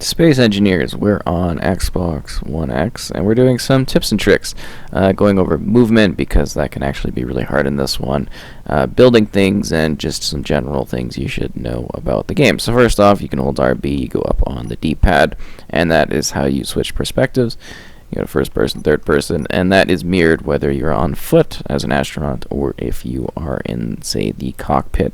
Space Engineers, we're on Xbox One X, and we're doing some tips and tricks, going over movement, because that can actually be really hard in this one, building things, and just some general things you should know about the game. So first off, you can hold RB, you go up on the D-pad, and that is how you switch perspectives. You go to first person, third person, and that is mirrored whether you're on foot as an astronaut or if you are in, say, the cockpit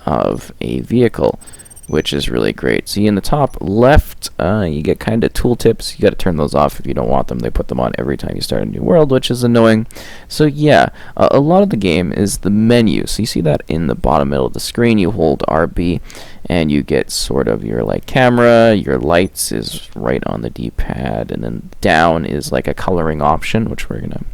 of a vehicle, which is really great. See, in the top left, you get kind of tooltips. You got to turn those off if you don't want them. They put them on every time you start a new world, which is annoying. So yeah, a lot of the game is the menu. So you see that in the bottom middle of the screen. You hold RB, and you get sort of your like camera. Your lights is right on the D-pad, and then down is like a coloring option, which we're gonna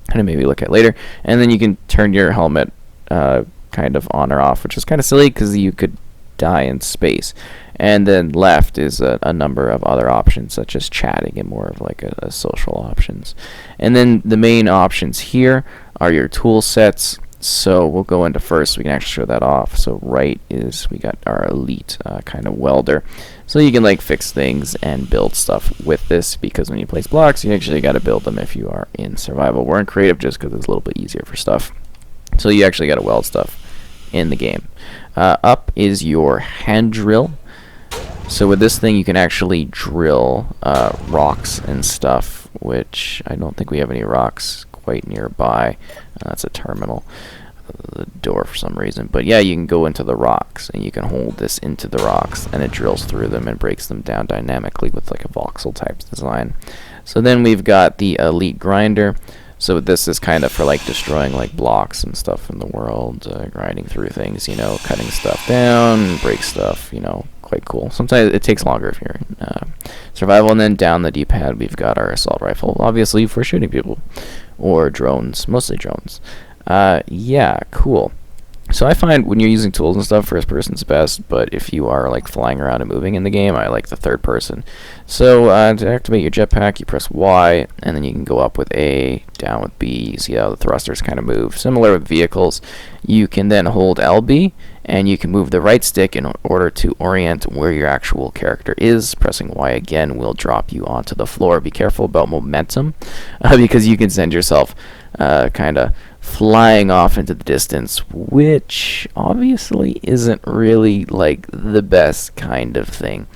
kind of maybe look at later. And then you can turn your helmet kind of on or off, which is kind of silly because you could die in space. And then left is a number of other options, such as chatting and more of like a social options. And then the main options here are your tool sets. So we'll go into first so we can actually show that off. So right is we got our elite kind of welder. So you can like fix things and build stuff with this, because when you place blocks, you actually got to build them if you are in survival. We're in creative just because it's a little bit easier for stuff. So you actually got to weld stuff in the game. Up is your hand drill. So with this thing you can actually drill rocks and stuff, which I don't think we have any rocks quite nearby. That's a terminal, the door for some reason. But yeah, you can go into the rocks and you can hold this into the rocks and it drills through them and breaks them down dynamically with like a voxel type design. So then we've got the elite grinder. So this is kind of for like destroying like blocks and stuff in the world, grinding through things, you know, cutting stuff down, break stuff, you know, quite cool. Sometimes it takes longer if you're in survival. And then down the D-pad we've got our assault rifle, obviously for shooting people, or drones, mostly drones. Yeah, cool. So I find when you're using tools and stuff, first person's best, but if you are like flying around and moving in the game, I like the third person. So to activate your jetpack, you press Y, and then you can go up with A, down with B. You see how the thrusters kind of move. Similar with vehicles, you can then hold LB, and you can move the right stick in order to orient where your actual character is. Pressing Y again will drop you onto the floor. Be careful about momentum, because you can send yourself kind of flying off into the distance, which obviously isn't really like the best kind of thing.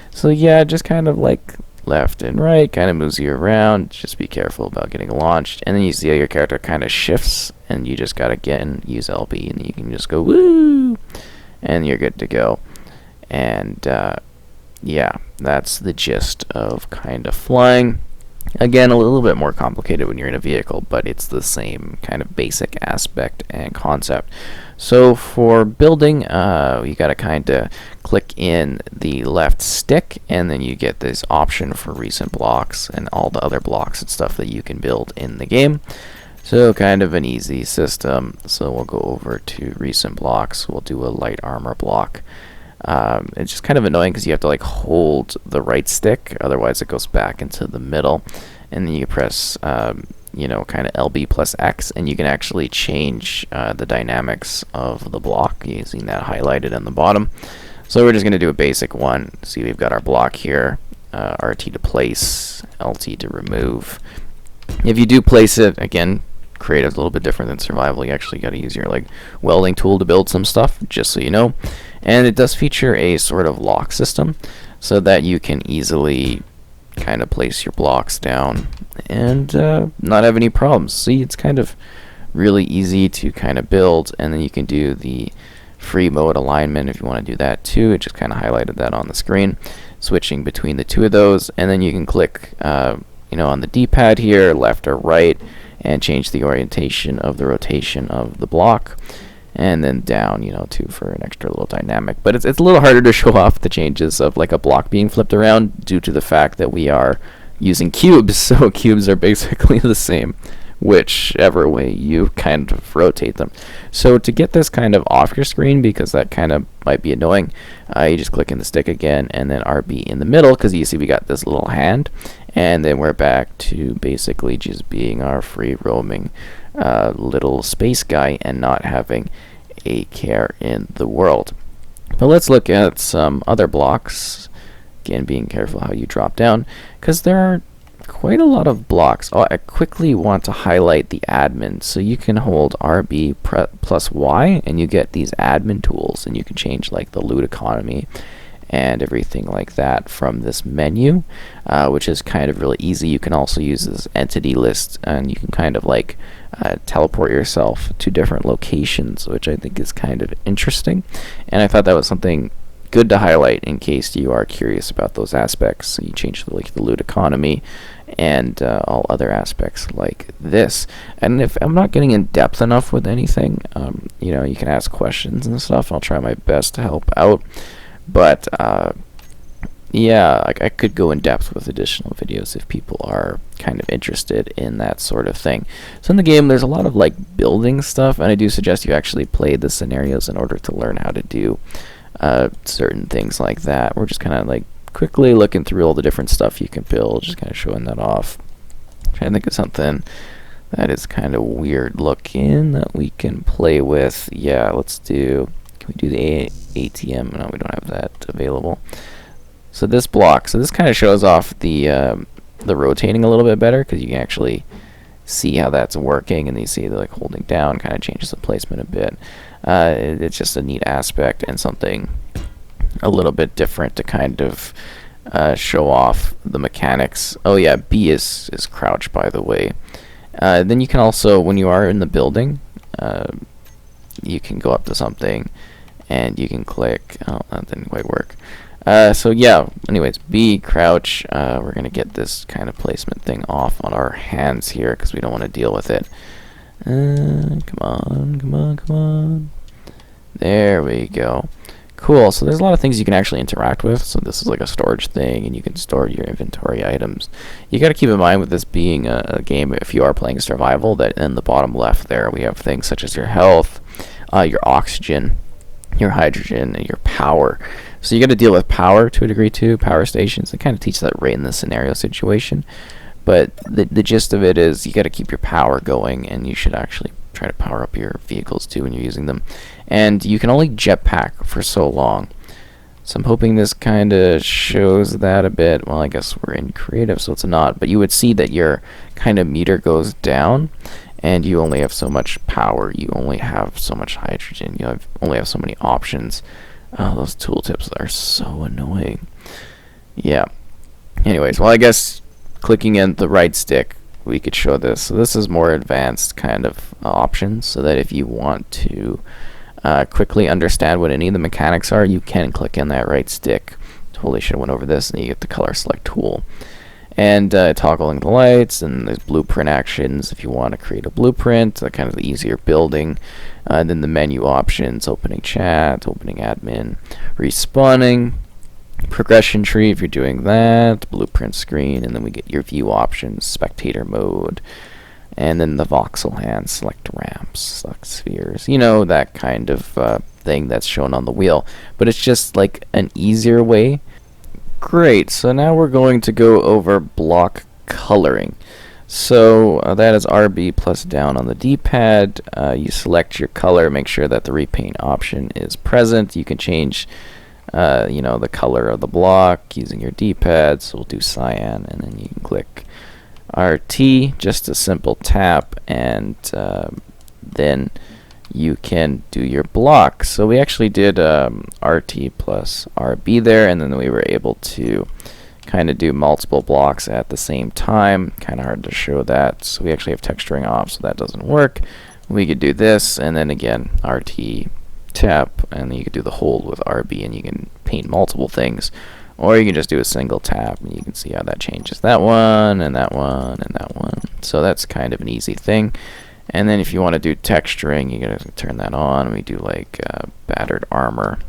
So yeah, just kind of like left and right kind of moves you around. Just be careful about getting launched. And then you see how your character kind of shifts, and you just gotta again use LB, and you can just go woo, and you're good to go. And yeah, that's the gist of kind of flying. Again, a little bit more complicated when you're in a vehicle, but it's the same kind of basic aspect and concept. So for building, you got to kind of click in the left stick, and then you get this option for recent blocks and all the other blocks and stuff that you can build in the game. So kind of an easy system. So we'll go over to recent blocks. We'll do a light armor block. It's just kind of annoying because you have to like hold the right stick, otherwise it goes back into the middle, and then you press you know, kind of LB plus X, and you can actually change the dynamics of the block using that highlighted on the bottom. So we're just going to do a basic one. See, we've got our block here, RT to place, LT to remove. If you do place it, again, creative is a little bit different than survival. You actually got to use your like welding tool to build some stuff, just so you know. And it does feature a sort of lock system, so that you can easily kind of place your blocks down and not have any problems. See, it's kind of really easy to kind of build, and then you can do the free mode alignment if you want to do that too. It just kind of highlighted that on the screen, switching between the two of those, and then you can click you know, on the D-pad here, left or right, and change the orientation of the rotation of the block, and then down, you know, too, for an extra little dynamic. But it's a little harder to show off the changes of like a block being flipped around due to the fact that we are using cubes. So cubes are basically the same whichever way you kind of rotate them. So to get this kind of off your screen, because that kind of might be annoying, you just click in the stick again, and then RB in the middle, because you see we got this little hand, and then we're back to basically just being our free roaming little space guy and not having a care in the world. But let's look at some other blocks. again, being careful how you drop down, because there are quite a lot of blocks. Oh, I quickly want to highlight the admin. So you can hold RB plus Y, and you get these admin tools, and you can change like the loot economy and everything like that from this menu, which is kind of really easy. You can also use this entity list, and you can kind of like teleport yourself to different locations, which I think is kind of interesting. And I thought that was something good to highlight in case you are curious about those aspects. So you change the loot economy and all other aspects like this. And if I'm not getting in depth enough with anything, you know, you can ask questions and stuff. I'll try my best to help out. But yeah, I could go in depth with additional videos if people are kind of interested in that sort of thing. So in the game, there's a lot of like building stuff, and I do suggest you actually play the scenarios in order to learn how to do certain things like that. We're just kind of like quickly looking through all the different stuff you can build, just kind of showing that off. Trying to think of something that is kind of weird looking that we can play with. Yeah, let's do. Can we do the ATM? No, we don't have that available. So this block. So this kind of shows off the rotating a little bit better, because you can actually see how that's working, and you see like holding down kind of changes the placement a bit. It's just a neat aspect and something a little bit different to kind of show off the mechanics. Oh yeah, B is crouch, by the way. Then you can also, when you are in the building, you can go up to something and you can click. Oh, that didn't quite work. So yeah, anyways, B, crouch. We're going to get this kind of placement thing off on our hands here, because we don't want to deal with it. Come on, come on, come on. There we go. Cool, so there's a lot of things you can actually interact with. So this is like a storage thing, and you can store your inventory items. You got to keep in mind with this being a game, if you are playing survival, that in the bottom left there we have things such as your health, your oxygen, your hydrogen, and your power. So you got to deal with power to a degree too, power stations. They kind of teach that right in the scenario situation. But the gist of it is you got to keep your power going, and you should actually try to power up your vehicles too when you're using them. And you can only jetpack for so long. So I'm hoping this kind of shows that a bit. Well, I guess we're in creative, so it's not. But you would see that your kind of meter goes down, and you only have so much power. You only have so much hydrogen. You only have so many options. Oh, those tooltips are so annoying. Yeah. Anyways, well, I guess clicking in the right stick, we could show this. So this is more advanced kind of options, so that if you want to quickly understand what any of the mechanics are, you can click in that right stick. Totally should have went over this, and you get the color select tool. And toggling the lights, and there's blueprint actions if you want to create a blueprint, kind of the easier building. Then the menu options, opening chat, opening admin, respawning, progression tree if you're doing that, blueprint screen, and then we get your view options, spectator mode, and then the voxel hand, select ramps, select spheres, you know, that kind of thing that's shown on the wheel. But it's just like an easier way. Great, so now we're going to go over block coloring. So that is RB plus down on the D-pad. You select your color, make sure that the repaint option is present. You can change you know, the color of the block using your D-pad. So we'll do cyan, and then you can click RT, just a simple tap, and then you can do your block. So we actually did RT plus RB there, and then we were able to kind of do multiple blocks at the same time. Kind of hard to show that, so we actually have texturing off, so that doesn't work. We could do this, and then again RT tap, and then you could do the hold with RB, and you can paint multiple things, or you can just do a single tap, and you can see how that changes that one and that one and that one. So that's kind of an easy thing. And then if you want to do texturing, you gotta turn that on. We do like battered armor,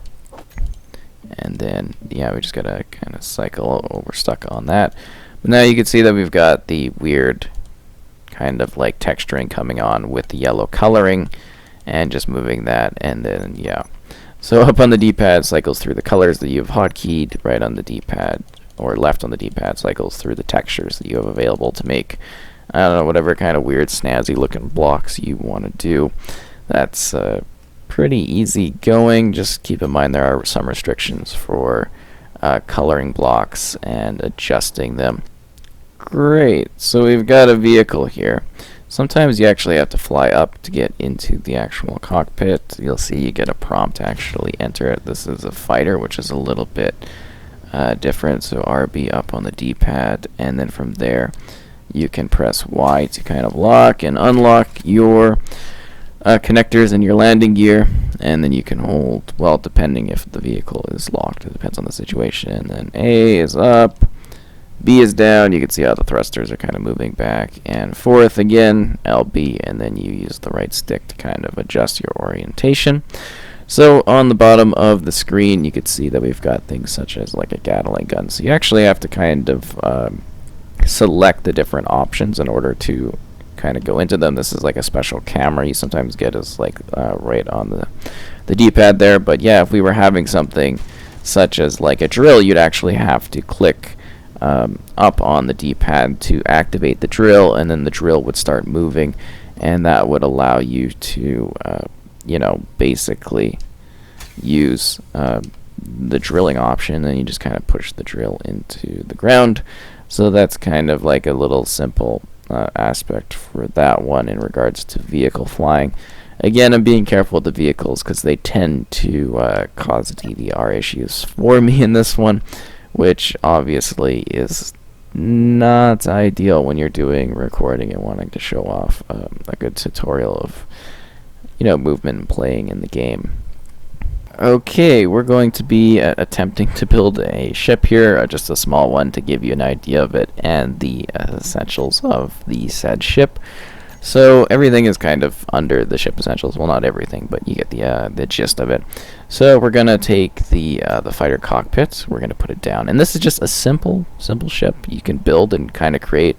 and then yeah, we just gotta kind of cycle. Oh, we're stuck on that. But now you can see that we've got the weird kind of like texturing coming on with the yellow coloring, and just moving that, and then yeah. So up on the D-pad cycles through the colors that you've hotkeyed. Right on the D-pad, or left on the D-pad, cycles through the textures that you have available to make, I don't know, whatever kind of weird snazzy looking blocks you want to do. That's pretty easy going. Just keep in mind there are some restrictions for coloring blocks and adjusting them. Great, so we've got a vehicle here. Sometimes you actually have to fly up to get into the actual cockpit. You'll see you get a prompt to actually enter it. This is a fighter, which is a little bit different. So RB up on the D-pad, and then from there you can press Y to kind of lock and unlock your connectors and your landing gear, and then you can hold, well, depending if the vehicle is locked, it depends on the situation. And then A is up, B is down. You can see how the thrusters are kind of moving back and forth. Again, LB, and then you use the right stick to kind of adjust your orientation. So on the bottom of the screen, you can see that we've got things such as like a Gatling gun. So you actually have to kind of select the different options in order to kind of go into them. This is like a special camera you sometimes get is like right on the D-pad there. But yeah, if we were having something such as like a drill, you'd actually have to click up on the D-pad to activate the drill, and then the drill would start moving, and that would allow you to basically use the drilling option, and you just kind of push the drill into the ground. So that's kind of like a little simple aspect for that one in regards to vehicle flying. Again, I'm being careful with the vehicles because they tend to cause DVR issues for me in this one, which obviously is not ideal when you're doing recording and wanting to show off a good tutorial of movement and playing in the game. Okay, we're going to be attempting to build a ship here, just a small one to give you an idea of it and the essentials of the said ship. So everything is kind of under the ship essentials. Well, not everything, but you get the gist of it. So we're gonna take the fighter cockpit. We're gonna put it down, and this is just a simple ship. You can build and kind of create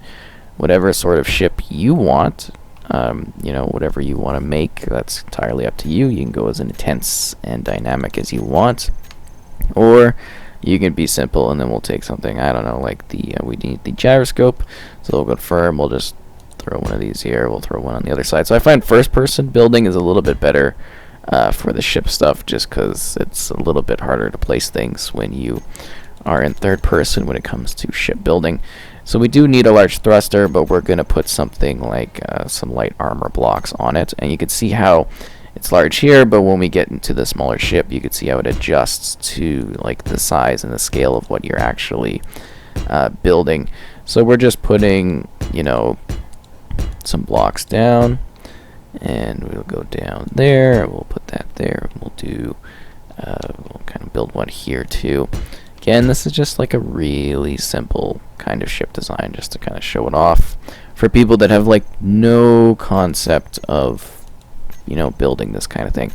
whatever sort of ship you want. Whatever you want to make, that's entirely up to you. You can go as intense and dynamic as you want, or you can be simple, and then we'll take something, I don't know, like we need the gyroscope, so we'll confirm, we'll just throw one of these here, we'll throw one on the other side. So I find first person building is a little bit better for the ship stuff, just because it's a little bit harder to place things when you are in third person when it comes to ship building. So we do need a large thruster, but we're going to put something like some light armor blocks on it. And you can see how it's large here, but when we get into the smaller ship, you can see how it adjusts to like the size and the scale of what you're actually building. So we're just putting, some blocks down, and we'll go down there. We'll put that there. We'll do, we'll kind of build one here too. Again, this is just like a really simple kind of ship design, just to kind of show it off for people that have like no concept of building this kind of thing.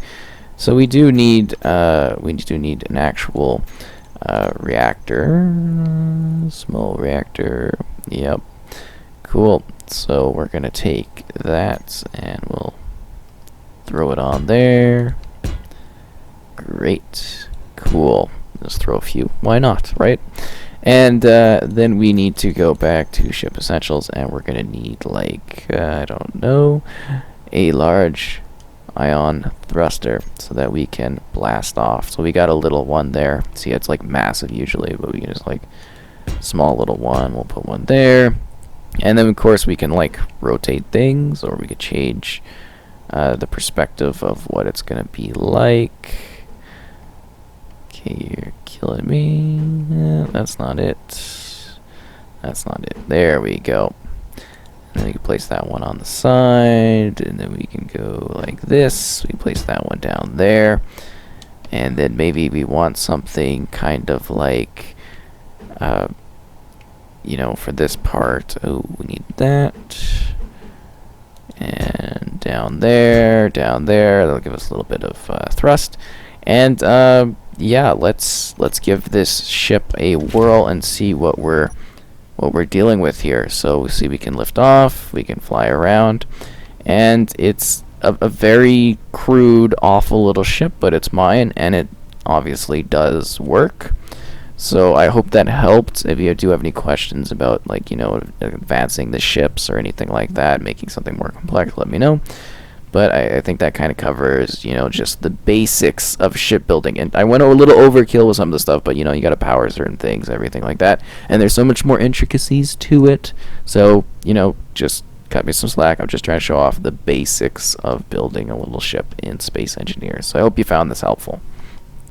So we do need an actual reactor, small reactor. Yep, cool. So we're gonna take that and we'll throw it on there. Great, cool. Just throw a few. Why not, right? And then we need to go back to ship essentials, and we're gonna need like I don't know, a large ion thruster so that we can blast off. So we got a little one there. See, it's like massive usually, but we can just like small little one. We'll put one there, and then of course we can like rotate things, or we could change the perspective of what it's gonna be like. Okay, you're killing me. Yeah, that's not it. That's not it. There we go. And then we can place that one on the side, and then we can go like this. We place that one down there, and then maybe we want something kind of like, for this part. Oh, we need that. And down there. That'll give us a little bit of thrust. And yeah, let's give this ship a whirl and see what we're dealing with here. So we see we can lift off, we can fly around, and it's a very crude, awful little ship, but it's mine, and it obviously does work. So I hope that helped. If you do have any questions about advancing the ships or anything like that, making something more complex, let me know. but I think that kind of covers, just the basics of shipbuilding. And I went a little overkill with some of the stuff, but you got to power certain things, everything like that. And there's so much more intricacies to it. So, just cut me some slack. I'm just trying to show off the basics of building a little ship in Space Engineers. So I hope you found this helpful.